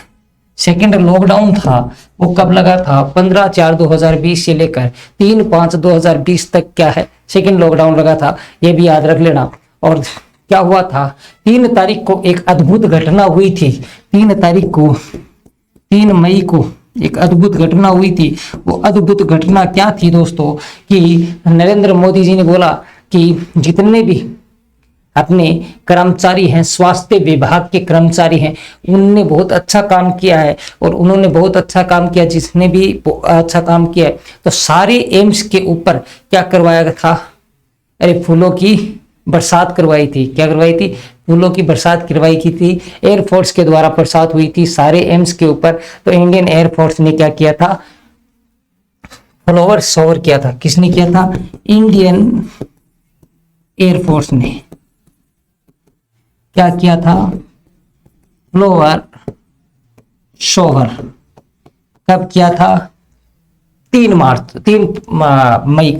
सेकेंड लॉकडाउन था। वो कब लगा था? 15/4/2020 से लेकर 3/5/2020 तक क्या है, सेकेंड लॉकडाउन लगा था। ये भी याद रख लेना। और क्या हुआ था? 3 तारीख को एक अद्भुत घटना हुई थी। 3 मई को एक अद्भुत घटना हुई थी। वो अद्भुत घटना क्या थी दोस्तों? कि नरेंद्र मोदी जी ने बोला कि जितने भी अपने कर्मचारी हैं, स्वास्थ्य विभाग के कर्मचारी हैं, उनने बहुत अच्छा काम किया है और उन्होंने बहुत अच्छा काम किया। जिसने भी अच्छा काम किया है तो सारे एम्स के ऊपर क्या करवाया था? अरे फूलों की बरसात करवाई थी। क्या करवाई थी? फूलों की बरसात करवाई की थी। एयरफोर्स के द्वारा बरसात हुई थी सारे एम्स के ऊपर। तो इंडियन एयरफोर्स ने क्या किया था? फ्लावर शॉवर किया था। किसने किया था? इंडियन एयरफोर्स ने क्या किया था? फ्लावर शॉवर कब किया था? 3 मई।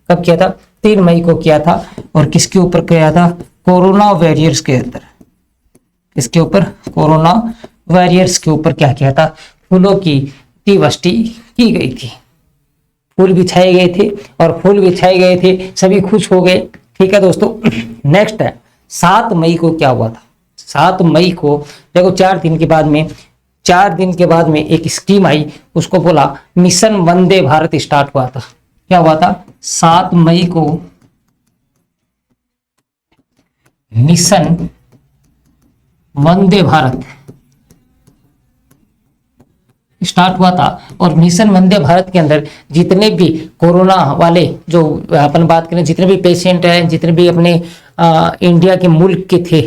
कब किया था? 3 मई को किया था। और किसके ऊपर किया था? कोरोना वॉरियर्स के अंदर। इसके ऊपर कोरोना वॉरियर्स के ऊपर क्या किया था? फूलों की अतिवृष्टि की गई थी। फूल बिछाए गए थे और फूल बिछाए गए थे, सभी खुश हो गए। ठीक है दोस्तों। नेक्स्ट है 7 मई को क्या हुआ था? 7 मई को देखो 4 दिन के बाद में एक स्कीम आई, उसको बोला मिशन वंदे भारत स्टार्ट हुआ था। क्या हुआ था? 7 मई को मिशन वंदे भारत स्टार्ट हुआ था। और मिशन वंदे भारत के अंदर जितने भी कोरोना वाले, जो अपन बात करें, जितने भी पेशेंट हैं, जितने भी अपने इंडिया के मुल्क के थे,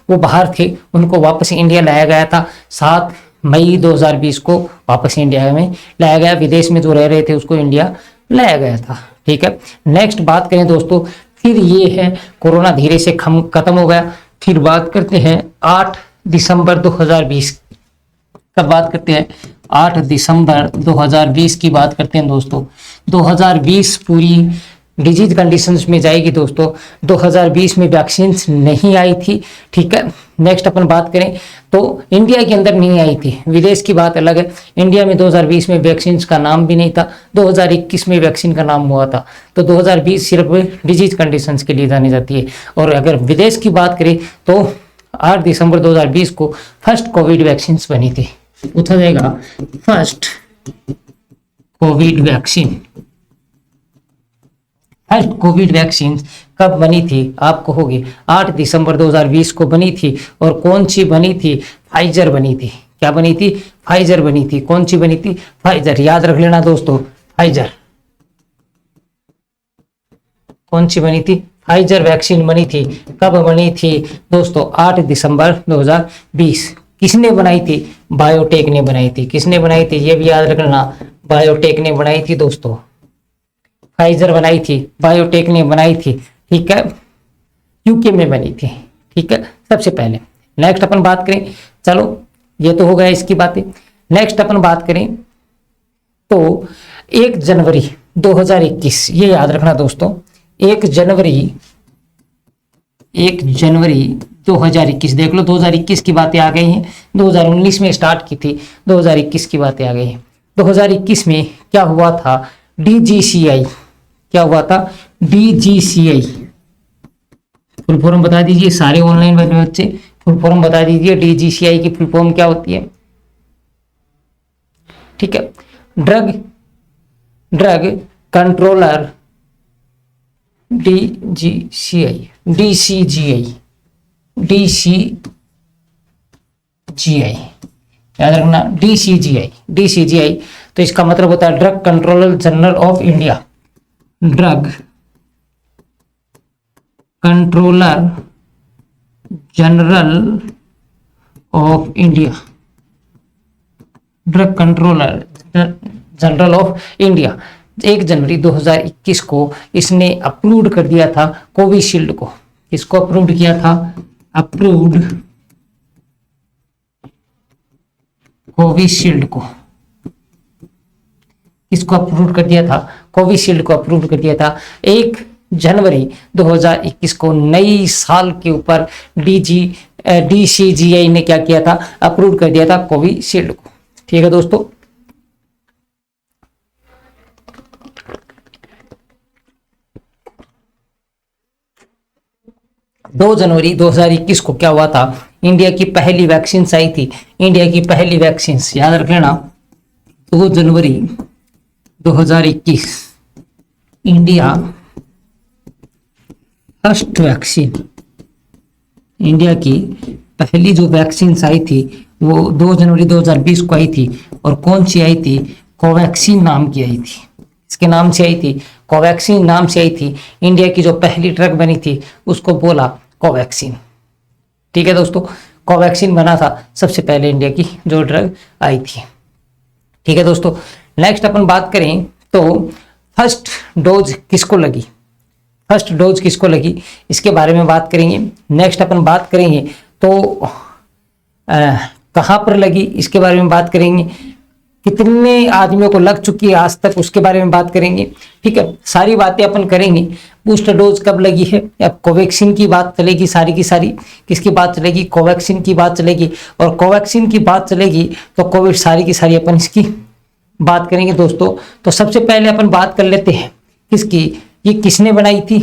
वो बाहर थे, उनको वापस इंडिया लाया गया था। 7 मई 2020 को वापस इंडिया में लाया गया। विदेश में जो रह रहे थे उसको इंडिया लाया गया था। ठीक है। नेक्स्ट बात करें दोस्तों, फिर ये है कोरोना धीरे से खत्म हो गया। फिर बात करते हैं 8 दिसंबर 2020। कब बात करते हैं? 8 दिसंबर 2020 की बात करते हैं दोस्तों। 2020 पूरी डिजीज कंडीशंस में जाएगी दोस्तों। 2020 में वैक्सीन नहीं आई थी। ठीक है। नेक्स्ट अपन बात करें तो इंडिया के अंदर नहीं आई थी, विदेश की बात अलग है। इंडिया में 2020 में वैक्सीन का नाम भी नहीं था। 2021 में वैक्सीन का नाम हुआ था। तो 2020 सिर्फ डिजीज कंडीशंस के लिए जानी जाती है। और अगर विदेश की बात करें तो 8 दिसंबर 2020 को फर्स्ट कोविड वैक्सीन बनी थी। पूछा जाएगा first Covid vaccine. First Covid vaccine कब बनी थी? आप कहोगे 8 दिसंबर 2020 को बनी थी। और कौन सी बनी थी? फाइजर बनी थी। क्या बनी थी? फाइजर बनी थी। कौन सी बनी थी? फाइजर। याद रख लेना दोस्तों, फाइजर। कौन सी बनी थी? फाइजर वैक्सीन बनी थी। कब बनी थी दोस्तों? 8 दिसंबर 2020। किसने बनाई थी? बायोटेक ने बनाई थी। किसने बनाई थी? ये भी याद रखना, बायोटेक ने बनाई थी दोस्तों। फाइजर बनाई थी, बायोटेक ने बनाई थी। ठीक है। यूके में बनी थी। ठीक है, सबसे पहले। नेक्स्ट अपन बात करें, चलो ये तो हो गया इसकी बातें। नेक्स्ट अपन बात करें तो 1 जनवरी 2021, ये याद रखना दोस्तों, 1 जनवरी 2021। देख लो 2021 की बातें आ गई हैं। 2019 में स्टार्ट की थी, 2021 की बातें आ गई हैं। 2021 में क्या हुआ था? DGCI। क्या हुआ था? DGCI। फुल फॉर्म बता दीजिए सारे ऑनलाइन बच्चे, फुल फॉर्म बता दीजिए। DGCI की फुल फॉर्म क्या होती है? ठीक है, ड्रग कंट्रोलर, DCGI याद रखना, DCGI। तो इसका मतलब होता है drug controller general of India. Drug controller general of India, drug controller general of India, 1 जनवरी 2021 को इसने अप्रूव्ड कर दिया था कोविशील्ड को। किसको अप्रूव्ड किया था? अप्रूव्ड कोविशील्ड को। इसको अप्रूव कर दिया था? कोविशील्ड को अप्रूव कर दिया था 1 जनवरी 2021 को। नई साल के ऊपर DCGI ने क्या किया था? अप्रूव कर दिया था कोविशील्ड को। ठीक है दोस्तों, दो जनवरी 2021 को क्या हुआ था? इंडिया की पहली वैक्सीन आई थी। इंडिया की पहली वैक्सीन याद रख लेना, 2 जनवरी 2021 इंडिया फर्स्ट वैक्सीन, इंडिया की पहली जो वैक्सीन आई थी वो 2 जनवरी 2020 को आई थी। और कौन सी आई थी? कोवैक्सीन नाम की आई थी। इसके नाम से आई थी, कोवैक्सीन नाम से आई थी। इंडिया की जो पहली ड्रग बनी थी उसको बोला कोवैक्सीन। ठीक है दोस्तों, कोवैक्सीन बना था सबसे पहले इंडिया की जो ड्रग आई थी। ठीक है दोस्तों, नेक्स्ट अपन बात करें तो फर्स्ट डोज किसको लगी? फर्स्ट डोज किसको लगी इसके बारे में बात करेंगे। नेक्स्ट अपन बात करेंगे तो कहाँ पर लगी इसके बारे में बात करेंगे। कितने आदमियों को लग चुकी है आज तक उसके बारे में बात करेंगे। ठीक है, सारी बातें अपन करेंगे। बूस्टर डोज कब लगी है? अब कोवैक्सीन की बात चलेगी, सारी की सारी। किसकी बात चलेगी? कोवैक्सीन की बात चलेगी। और कोवैक्सीन की बात चलेगी तो कोविड सारी की सारी अपन इसकी बात करेंगे दोस्तों। तो सबसे पहले अपन बात कर लेते हैं किसकी, ये किसने बनाई थी।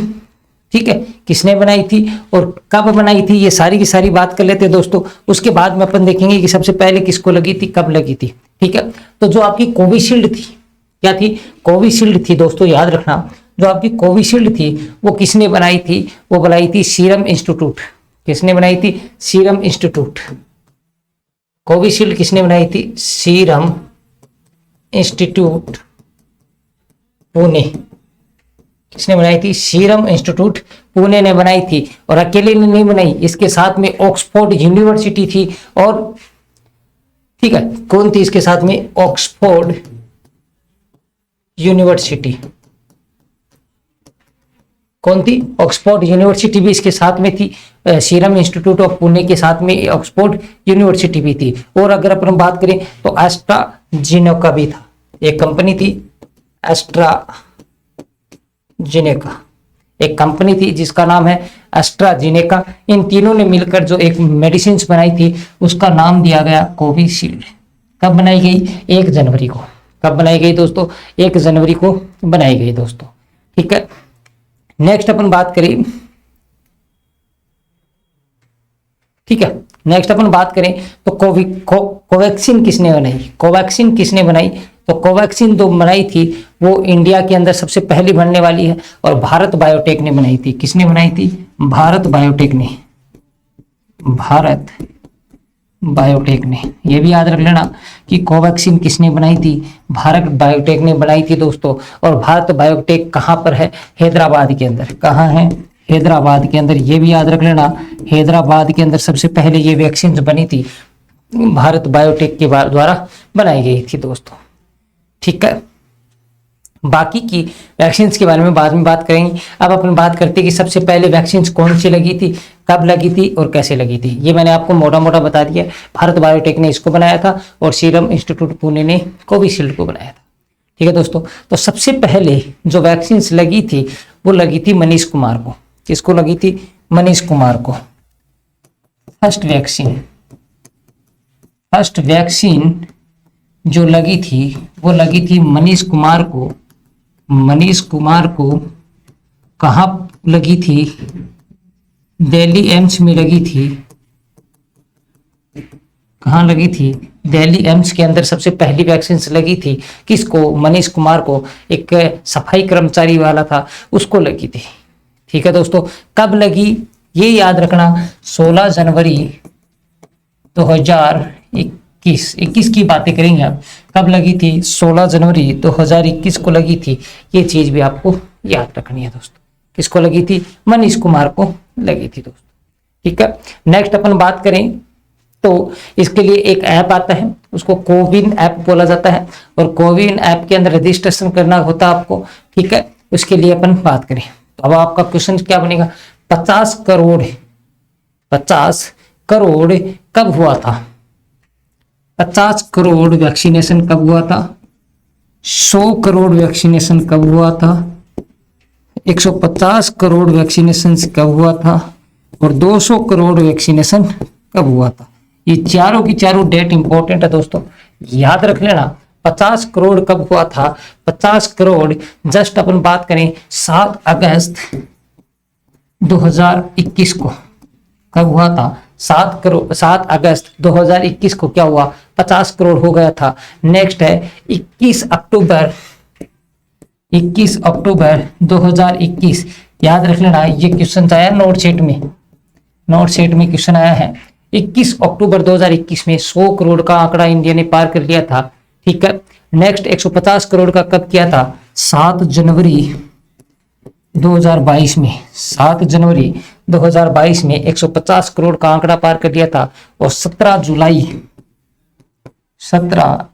ठीक है, किसने बनाई थी और कब बनाई थी, ये सारी की सारी बात कर लेते हैं दोस्तों। उसके बाद में अपन देखेंगे कि सबसे पहले किसको लगी थी, कब लगी थी। ठीक है, तो जो आपकी कोविशील्ड थी, क्या थी? कोविशील्ड थी दोस्तों, याद रखना। जो आपकी कोविशील्ड थी वो किसने बनाई थी? वो बनाई थी सीरम इंस्टीट्यूट। किसने बनाई थी? Serum institute. कोविशील्ड किसने बनाई थी? Serum institute Pune. किसने बनाई थी? सीरम इंस्टीट्यूट पुणे ने बनाई थी। और अकेले ने नहीं बनाई, इसके साथ में ऑक्सफोर्ड यूनिवर्सिटी थी। और ठीक है, कौन थी इसके साथ में? Oxford university. कौन थी? ऑक्सफोर्ड यूनिवर्सिटी भी इसके साथ में थी। सीरम इंस्टीट्यूट ऑफ पुणे के साथ में ऑक्सफोर्ड यूनिवर्सिटी भी थी। और अगर अपन बात करें तो एस्ट्राजेनेका भी था, एक कंपनी थी एस्ट्राजेनेका, एक कंपनी थी जिसका नाम है एस्ट्राजेनेका। इन तीनों ने मिलकर जो एक मेडिसिन बनाई थी उसका नाम दिया गया कोविशील्ड। कब बनाई गई? 1 जनवरी को। कब बनाई गई दोस्तों? 1 जनवरी को बनाई गई दोस्तों। ठीक है, नेक्स्ट अपन बात करें। ठीक है, नेक्स्ट अपन बात करें तो कोवैक्सीन किसने बनाई? कोवैक्सीन किसने बनाई? तो कोवैक्सीन जो बनाई थी वो इंडिया के अंदर सबसे पहली बनने वाली है और भारत बायोटेक ने बनाई थी। किसने बनाई थी? भारत बायोटेक ने। भारत बायोटेक ने। ये भी याद रख लेना कि कोवैक्सीन किसने बनाई थी? भारत बायोटेक ने बनाई थी दोस्तों। और भारत बायोटेक कहाँ पर है? हैदराबाद के अंदर। कहाँ है? हैदराबाद के अंदर। ये भी याद रख लेना, हैदराबाद के अंदर सबसे पहले ये वैक्सीन बनी थी, भारत बायोटेक के द्वारा बनाई गई थी दोस्तों। ठीक है, बाकी की वैक्सीन के बारे में बाद में बात करेंगे। अब अपन बात करते हैं कि सबसे पहले वैक्सीन कौन सी लगी थी, कब लगी थी और कैसे लगी थी। ये मैंने आपको मोटा मोटा बता दिया। भारत बायोटेक ने इसको बनाया था और सीरम इंस्टीट्यूट पुणे ने कोविशील्ड को बनाया था। ठीक है दोस्तों, तो सबसे पहले जो वैक्सीन लगी थी वो लगी थी मनीष कुमार को। किसको लगी थी? मनीष कुमार को। फर्स्ट वैक्सीन जो लगी थी वो लगी थी मनीष कुमार को। मनीष कुमार को कहाँ लगी थी? दिल्ली एम्स में लगी थी। कहाँ लगी थी? दिल्ली एम्स के अंदर सबसे पहली वैक्सीन लगी थी। किसको? मनीष कुमार को। एक सफाई कर्मचारी वाला था, उसको लगी थी। ठीक है दोस्तों, कब लगी ये याद रखना, 16 जनवरी 2021 की बातें करेंगे आप। कब लगी थी? 16 जनवरी 2021 को लगी थी। ये चीज भी आपको याद रखनी है दोस्तों। किसको लगी थी? मनीष कुमार को लगी थी दोस्तों। ठीक है। नेक्स्ट अपन बात करें तो इसके लिए एक ऐप आता है, उसको कोविन ऐप बोला जाता है, और कोविन ऐप के अंदर रजिस्ट्रेशन करना होता है आपको, ठीक है। उसके लिए अपन बात करें तो अब आपका क्वेश्चन क्या बनेगा, 50 करोड़ कब हुआ था? 50 करोड़ वैक्सीनेशन कब हुआ था? 100 करोड़ वैक्सीनेशन कब हुआ था? 150 करोड़ वैक्सीनेशन कब हुआ था? और 200 करोड़ वैक्सीनेशन कब हुआ था? ये चारों की चारों डेट इंपॉर्टेंट है दोस्तों, याद रख लेना। 50 करोड़ कब हुआ था? 50 करोड़ जस्ट अपन बात करें 7 अगस्त 2021 को कब हुआ था? 7 अगस्त 2021 को क्या हुआ? 50 करोड़ हो गया था। नेक्स्ट है 21 अक्टूबर 2021, याद रख लेना। ये क्वेश्चन आया नोट शीट में क्वेश्चन आया है। 21 अक्टूबर 2021 में 100 करोड़ का आंकड़ा इंडिया ने पार कर लिया था, ठीक है। नेक्स्ट 150 करोड़ का कब किया था? 7 जनवरी 2022 में 7 जनवरी 2022 में 150 करोड़ का आंकड़ा पार कर लिया था। और 17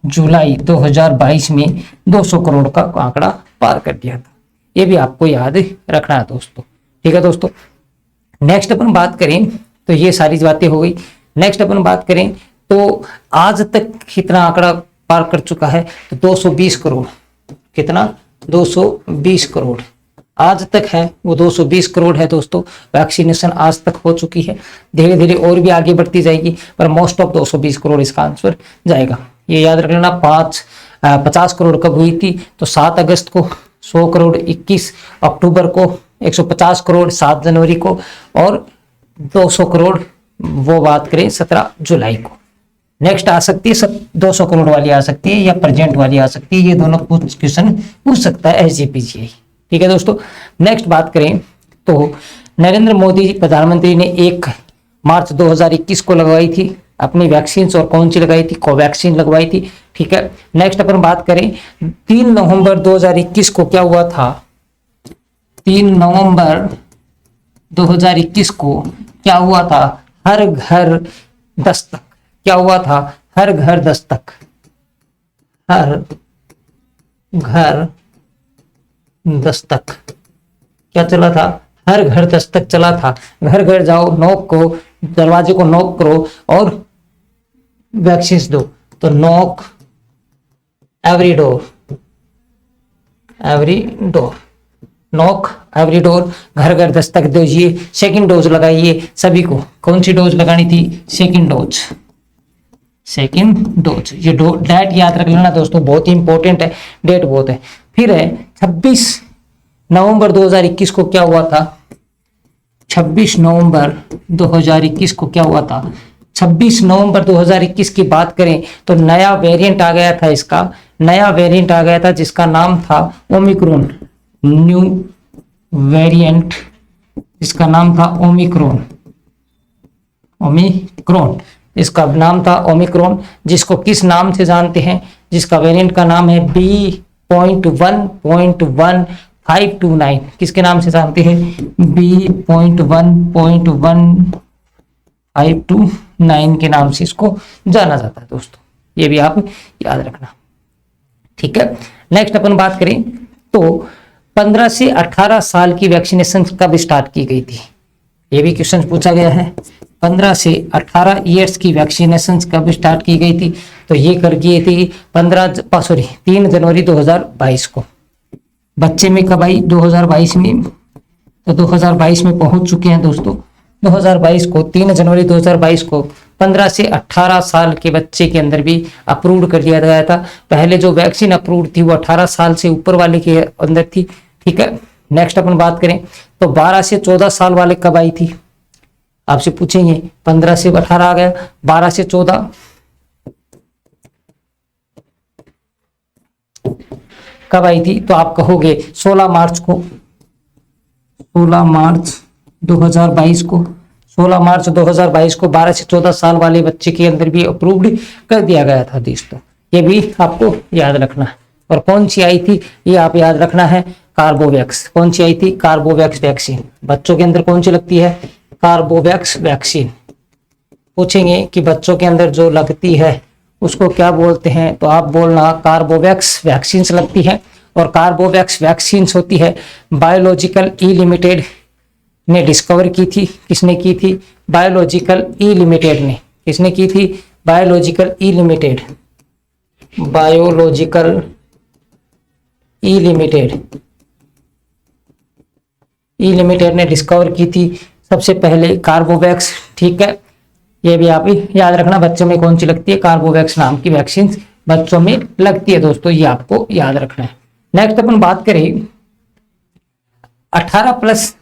जुलाई 2022 में 200 करोड़ का आंकड़ा पार कर दिया था। ये भी आपको याद रखना है दोस्तों, ठीक है दोस्तों। नेक्स्ट अपन बात करें तो ये सारी बातें हो गई। नेक्स्ट अपन बात करें तो आज तक कितना आंकड़ा पार कर चुका है? तो 220 करोड़। कितना? 220 करोड़ आज तक है, वो 220 करोड़ है दोस्तों। वैक्सीनेशन आज तक हो चुकी है, धीरे धीरे और भी आगे बढ़ती जाएगी, पर मोस्ट ऑफ 220 करोड़ इसका आंसर जाएगा। ये याद रख लेना। 50 करोड़ कब हुई थी? तो 7 अगस्त को, 100 करोड़ 21 अक्टूबर को, 150 करोड़ 7 जनवरी को, और 200 करोड़ वो बात करें 17 जुलाई को। नेक्स्ट आ सकती है 200 करोड़ वाली आ सकती है या प्रेजेंट वाली आ सकती है, ये दोनों क्वेश्चन पूछ सकता है SGPGI, ठीक है दोस्तों। नेक्स्ट बात करें तो नरेंद्र मोदी प्रधानमंत्री ने 1 मार्च 2021 को लगवाई थी अपनी वैक्सीन, और कौन सी लगाई थी? कोवैक्सीन लगवाई थी, ठीक है। नेक्स्ट अपन बात करें 3 नवंबर 2021 को क्या हुआ था? 3 नवंबर 2021 को क्या हुआ था? हर घर दस्तक। क्या हुआ था? हर घर दस्तक। हर घर दस्तक क्या चला था? हर घर दस्तक चला था। घर घर जाओ, नॉक को, दरवाजे को नॉक करो और वैक्सीन दो। तो knock every door, knock every door, घर घर दस्तक दीजिए, सेकंड डोज लगाइए सभी को। कौन सी डोज लगानी थी? Second dose. ये डेट याद रख लेना दोस्तों, बहुत ही इंपॉर्टेंट है, डेट बहुत है। फिर है 26 नवंबर 2021 को क्या हुआ था? 26 नवंबर 2021 को क्या हुआ था? 26 नवंबर 2021 की बात करें तो नया वेरिएंट आ गया था, इसका नया वेरिएंट आ गया था जिसका नाम था ओमिक्रॉन। न्यू वेरिएंट जिसका नाम था ओमिक्रॉन, इसका नाम था ओमिक्रॉन, जिसको किस नाम से जानते हैं? जिसका वेरिएंट का नाम है B.1.1529। किसके नाम से जानते हैं? B.1.1529 के नाम से इसको जाना जाता है दोस्तों, ये भी आप याद रखना, ठीक है। नेक्स्ट अपन बात करें तो 15 से 18 साल की वैक्सीनेशन कब स्टार्ट की गई थी? ये भी क्वेश्चन पूछा गया है। 15 से 18 ईयर्स की वैक्सीनेशन कब स्टार्ट की गई थी? तो ये कर गई थी 3 जनवरी 2022 को। बच्चे में कब आई? 2022 में। तो 2022 में पहुंच चुके हैं दोस्तों। 2022 को 3 जनवरी 2022 को 15 से 18 साल के बच्चे के अंदर भी अप्रूव कर दिया गया था। पहले जो वैक्सीन अप्रूव थी वो 18 साल से ऊपर वाले के अंदर थी, ठीक है। नेक्स्ट अपन बात करें तो 12 से 14 साल वाले कब आई थी? आपसे पूछेंगे। 15 से 18 आ गया, 12 से 14 कब आई थी? तो आप कहोगे 16 मार्च 2022 को 16 मार्च 2022 को 12 से 14 साल वाले बच्चे के अंदर भी अप्रूव्ड कर दिया गया था दोस्तों, ये भी आपको याद रखना है। और कौन सी आई थी ये आप याद रखना है? कार्बोवैक्स। कौन सी आई थी? कार्बोवैक्स वैक्सीन। बच्चों के अंदर कौन सी लगती है? कार्बोवैक्स वैक्सीन। पूछेंगे कि बच्चों के अंदर जो लगती है उसको क्या बोलते हैं, तो आप बोलना कार्बोवैक्स वैक्सीन लगती है। और कार्बोवैक्स वैक्सीन होती है बायोलॉजिकल ई लिमिटेड ने डिस्कवर की थी। किसने की थी? बायोलॉजिकल ई लिमिटेड ने। किसने की थी? बायोलॉजिकल ई लिमिटेड। बायोलॉजिकल ई लिमिटेड, ई लिमिटेड ने डिस्कवर की थी सबसे पहले कार्बोवैक्स। ठीक है, ये भी आप याद रखना, बच्चों में कौन सी लगती है? कार्बोवैक्स नाम की वैक्सीन बच्चों में लगती है दोस्तों, ये आपको याद रखना है। नेक्स्ट अपन बात करें 18+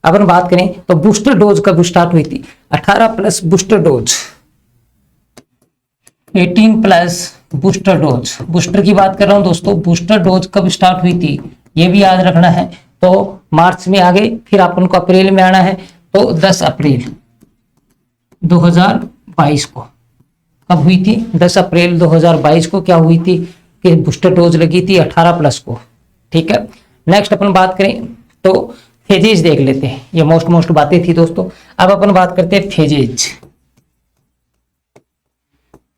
अपन बात करें तो बूस्टर डोज कब स्टार्ट हुई थी? 18+ booster dose, 18+ booster dose, booster की बात कर रहा हूं दोस्तों। बूस्टर डोज कब स्टार्ट हुई थी ये भी याद रखना है। तो मार्च में आ गई, फिर अपन को अप्रैल में आना है, तो 10 अप्रैल 2022 को कब हुई थी? 10 अप्रैल 2022 को क्या हुई थी कि बूस्टर डोज लगी थी 18+ को। ठीक है, नेक्स्ट अपन बात करें तो फेजेज देख लेते हैं। ये मोस्ट बातें थी दोस्तों। अब अपन बात करते हैं phases,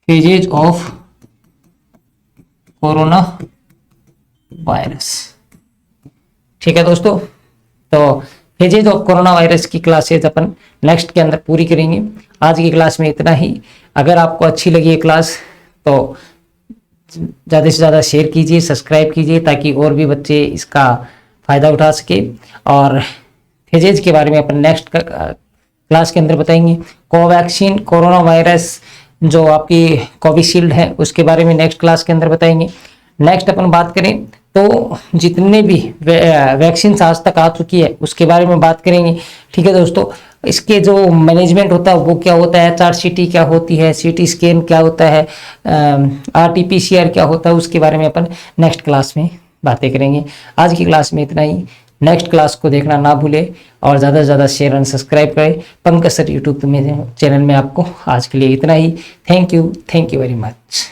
phases of corona virus. ठीक है दोस्तों, तो फेजेज ऑफ कोरोना वायरस की क्लासेज अपन नेक्स्ट के अंदर पूरी करेंगे। आज की क्लास में इतना ही। अगर आपको अच्छी लगी ये क्लास तो ज़्यादा से ज़्यादा शेयर कीजिए, सब्सक्राइब कीजिए, ताकि और भी बच्चे इसका फ़ायदा उठा सके। और फेजेज के बारे में अपन नेक्स्ट क्लास के अंदर बताएंगे। कोवैक्सीन, कोरोना वायरस जो आपकी कोविशील्ड है उसके बारे में नेक्स्ट क्लास के अंदर बताएंगे। नेक्स्ट अपन बात करें तो जितने भी वैक्सीन आज तक आ चुकी है उसके बारे में बात करेंगे। ठीक है दोस्तों, इसके जो मैनेजमेंट होता है वो क्या होता है, HRCT क्या होती है, CT स्कैन क्या होता है, RT-PCR क्या होता है, उसके बारे में अपन नेक्स्ट क्लास में बातें करेंगे। आज की क्लास में इतना ही। नेक्स्ट क्लास को देखना ना भूले और ज़्यादा से ज़्यादा शेयर एंड सब्सक्राइब करें पंकज सर यूट्यूब में चैनल में। आपको आज के लिए इतना ही। Thank you very much.